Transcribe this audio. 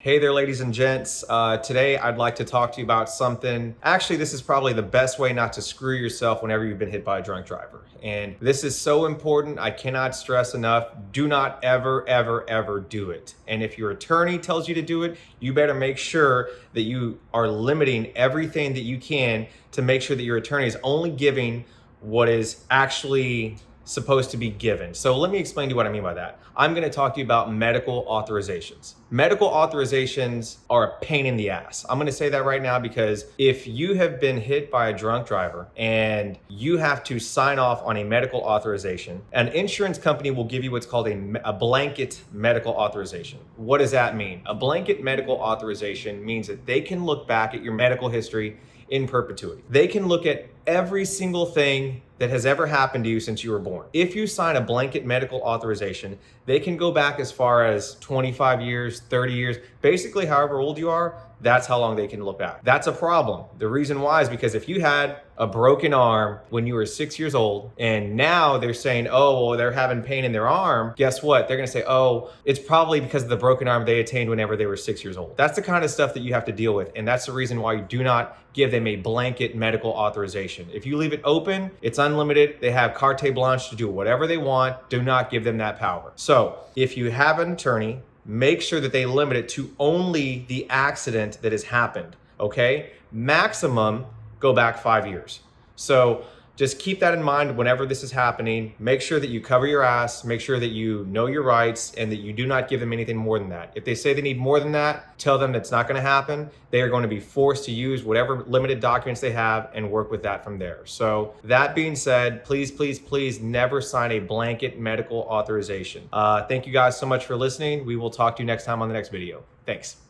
Hey there, ladies and gents. Today I'd like to talk to you about something. Actually, this is probably the best way not to screw yourself whenever you've been hit by a drunk driver. And this is so important, I cannot stress enough. Do not ever do it. And if your attorney tells you to do it, you better make sure that you are limiting everything that you can to make sure that your attorney is only giving what is actually supposed to be given. So let me explain to you what I mean by that. I'm going to talk to you about medical authorizations. Medical authorizations are a pain in the ass. I'm going to say that right now because if you have been hit by a drunk driver and you have to sign off on a medical authorization, an insurance company will give you what's called a blanket medical authorization. What does that mean? A blanket medical authorization means that they can look back at your medical history in perpetuity. They can look at every single thing that has ever happened to you since you were born. If you sign a blanket medical authorization, they can go back as far as 25 years, 30 years, basically however old you are, that's how long they can look back. That's a problem. The reason why is because if you had a broken arm when you were 6 years old and now they're saying, oh, well, they're having pain in their arm, guess what? They're gonna say, oh, it's probably because of the broken arm they attained whenever they were 6 years old. That's the kind of stuff that you have to deal with. And that's the reason why you do not give them a blanket medical authorization. If you leave it open, it's unlimited. They have carte blanche to do whatever they want. Do not give them that power. So if you have an attorney, make sure that they limit it to only the accident that has happened, okay? Maximum, go back 5 years. So just keep that in mind whenever this is happening. Make sure that you cover your ass, make sure that you know your rights, and that you do not give them anything more than that. If they say they need more than that, tell them that's not gonna happen. They are going to be forced to use whatever limited documents they have and work with that from there. So that being said, please never sign a blanket medical authorization. Thank you guys so much for listening. We will talk to you next time on the next video. Thanks.